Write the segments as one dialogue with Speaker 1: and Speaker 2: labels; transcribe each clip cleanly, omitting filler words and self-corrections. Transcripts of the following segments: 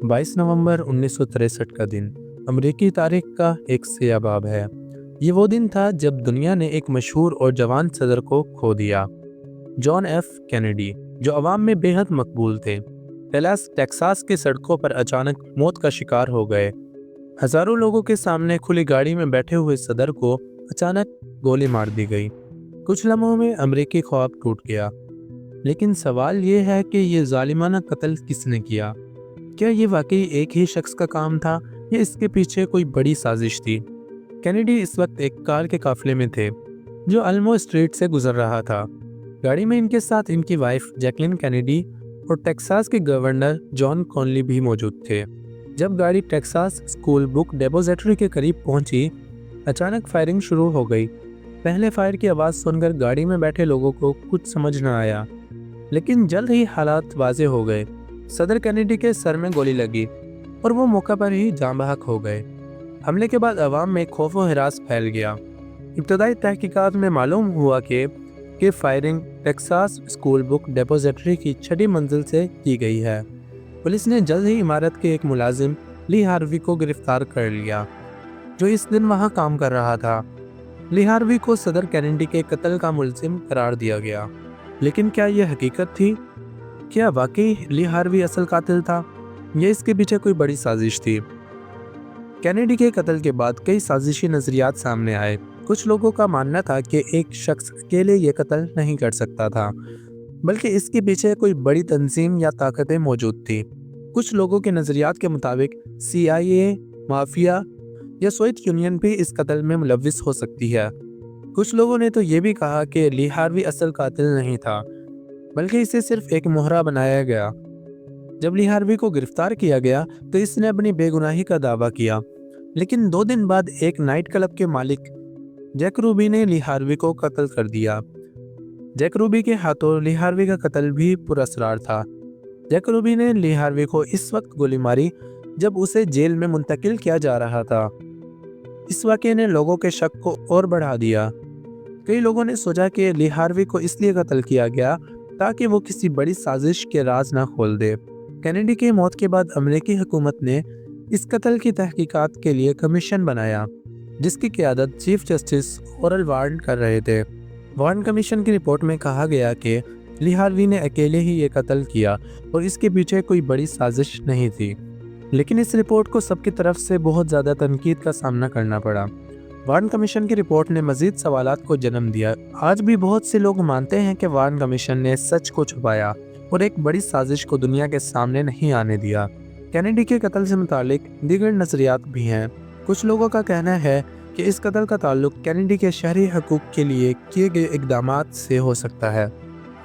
Speaker 1: 22 नवंबर 1963 का दिन अमेरिकी तारीख का एक स्याह बाब है। ये वो दिन था जब दुनिया ने एक मशहूर और जवान सदर को खो दिया, जॉन एफ कैनेडी, जो अवाम में बेहद मकबूल थे। डैलस टेक्सास की सड़कों पर अचानक मौत का शिकार हो गए। हजारों लोगों के सामने खुली गाड़ी में बैठे हुए सदर को अचानक गोली मार दी गई। कुछ लम्हों में अमेरिकी ख्वाब टूट गया। लेकिन सवाल ये है कि ये जालिमाना कत्ल किसने किया? क्या ये वाकई एक ही शख्स का काम था या इसके पीछे कोई बड़ी साजिश थी? कैनेडी इस वक्त एक कार के काफिले में थे जो अल्मो स्ट्रीट से गुजर रहा था। गाड़ी में इनके साथ इनकी वाइफ जैकलिन कैनेडी और टेक्सास के गवर्नर जॉन कॉनली भी मौजूद थे। जब गाड़ी टेक्सास स्कूल बुक डिपोजिटरी के करीब पहुंची, अचानक फायरिंग शुरू हो गई। पहले फायर की आवाज़ सुनकर गाड़ी में बैठे लोगों को कुछ समझ न आया, लेकिन जल्द ही हालात वाजे हो गए। सदर कैनेडी के सर में गोली लगी और वो मौका पर ही जान बहक हो गए। हमले के बाद अवाम में खौफ व हिरास फैल गया। इब्तदाई तहकीकात में मालूम हुआ कि firing Texas school book depository की 6ठी मंजिल से की गई है। पुलिस ने जल्द ही इमारत के एक मुलाजिम ली हार्वी को गिरफ्तार कर लिया, जो इस दिन वहां काम कर रहा था। ली हार्वी को सदर कैनेडी के कत्ल का मुलजिम करार दिया गया। लेकिन क्या यह हकीकत थी? क्या वाकई ली हार्वी असल कातिल था या इसके पीछे कोई बड़ी साजिश थी? कैनेडी के कत्ल के बाद कई साजिशी नजरियात सामने आए। कुछ लोगों का मानना था कि एक शख्स अकेले ये कत्ल नहीं कर सकता था, बल्कि इसके पीछे कोई बड़ी तंजीम या ताकतें मौजूद थी। कुछ लोगों के नजरियात के मुताबिक CIA, माफिया या सोवियत यूनियन भी इस कत्ल में मुलव्विस हो सकती है। कुछ लोगों ने तो ये भी कहा कि ली हार्वी असल कातिल नहीं था, बल्कि इसे सिर्फ एक मोहरा बनाया गया। जब ली हार्वी को गिरफ्तार किया गया तो इसने अपनी बेगुनाही का दावा किया, लेकिन 2 दिन बाद एक नाइट क्लब के मालिक जैक रूबी ने ली हार्वी को कत्ल कर दिया। जैक रूबी के हाथों ली हार्वी का कत्ल भी पुरअसरार था। जैक रूबी ने ली हार्वी को इस वक्त गोली मारी जब उसे जेल में मुंतकिल किया जा रहा था। इस वाक़े ने लोगों के शक को और बढ़ा दिया। कई लोगों ने सोचा कि ली हार्वी को इसलिए कत्ल किया गया ताकि वो किसी बड़ी साजिश के राज ना खोल दे। कैनेडी की मौत के बाद अमेरिकी हुकूमत ने इस कत्ल की तहकीकात के लिए कमीशन बनाया, जिसकी क़यादत चीफ जस्टिस ओरल वार्न कर रहे थे। वार्न कमीशन की रिपोर्ट में कहा गया कि ली हार्वी ने अकेले ही ये कत्ल किया और इसके पीछे कोई बड़ी साजिश नहीं थी। लेकिन इस रिपोर्ट को सबकी तरफ से बहुत ज़्यादा तनकीद का सामना करना पड़ा। वार्न कमीशन की रिपोर्ट ने मज़ीद सवालात को जन्म दिया। आज भी बहुत से लोग मानते हैं कि वार्न कमीशन ने सच को छुपाया और एक बड़ी साजिश को दुनिया के सामने नहीं आने दिया। कैनेडी के कत्ल से मुतालिक दीगर नज़रियात भी हैं। कुछ लोगों का कहना है कि इस कत्ल का ताल्लुक कैनेडी के शहरी हकूक़ के लिए किए गए इक़दामात से हो सकता है।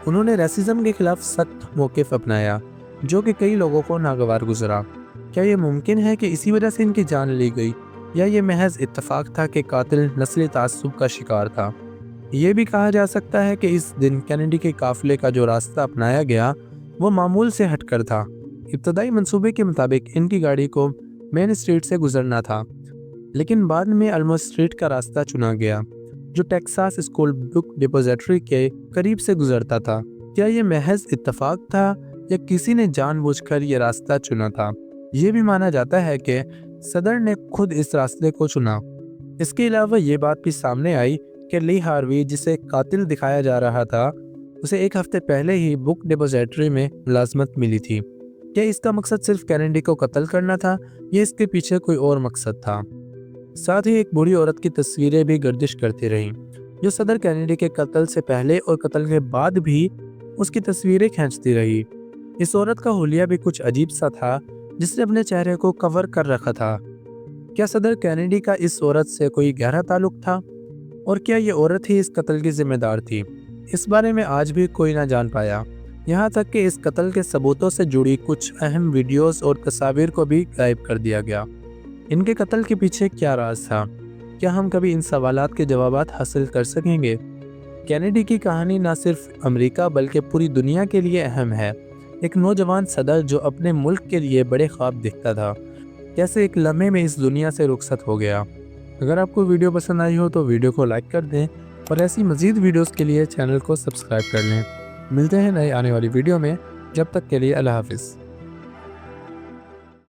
Speaker 1: उन्होंने रेसिज्म के खिलाफ सख्त मौक़िफ़ अपनाया, जो कि कई लोगों को नागवार गुजरा। क्या ये मुमकिन है कि इसी वजह से इनकी जान ली गई, या ये महज इत्तफाक था कि कातिल नस्ली तासुब का शिकार था? ये भी कहा जा सकता है कि इस दिन कैनेडी के काफिले का जो रास्ता अपनाया गया वो मामूल से हटकर था। इब्तदाई मंसूबे के मुताबिक इनकी गाड़ी को मेन स्ट्रीट से गुजरना था, लेकिन बाद में अल्मो स्ट्रीट का रास्ता चुना गया, जो टेक्सास स्कूल बुक डिपोजिटरी के करीब से गुजरता था। क्या ये महज इत्तफाक था या किसी ने जानबूझकर ये रास्ता चुना था? ये भी माना जाता है कि सदर ने खुद इस रास्ते को चुना। इसके अलावा ये बात भी सामने आई कि ली हार्वी, जिसे कातिल दिखाया जा रहा था, उसे 1 हफ्ते पहले ही बुक डिपोजिटरी में मुलाजमत मिली थी। क्या इसका मकसद सिर्फ कैनेडी को कत्ल करना था या इसके पीछे कोई और मकसद था? साथ ही एक बूढ़ी औरत की तस्वीरें भी गर्दिश करती रहीं, जो सदर कैनेडी के कत्ल से पहले और कत्ल के बाद भी उसकी तस्वीरें खींचती रही। इस औरत का हुलिया भी कुछ अजीब सा था, जिसने अपने चेहरे को कवर कर रखा था। क्या सदर कैनेडी का इस औरत से कोई गहरा ताल्लुक था, और क्या ये औरत ही इस कत्ल की जिम्मेदार थी? इस बारे में आज भी कोई ना जान पाया। यहाँ तक कि इस कत्ल के सबूतों से जुड़ी कुछ अहम वीडियोस और तस्वीर को भी गायब कर दिया गया। इनके कत्ल के पीछे क्या राज था? क्या हम कभी इन सवालात के जवाबात हासिल कर सकेंगे? कैनेडी की कहानी न सिर्फ अमेरिका बल्कि पूरी दुनिया के लिए अहम है। एक नौजवान सदर जो अपने मुल्क के लिए बड़े ख्वाब देखता था, कैसे एक लम्हे में इस दुनिया से रुखसत हो गया। अगर आपको वीडियो पसंद आई हो तो वीडियो को लाइक कर दें और ऐसी मज़ीद वीडियोस के लिए चैनल को सब्सक्राइब कर लें। मिलते हैं नए आने वाली वीडियो में। जब तक के लिए अल्लाह हाफिज़।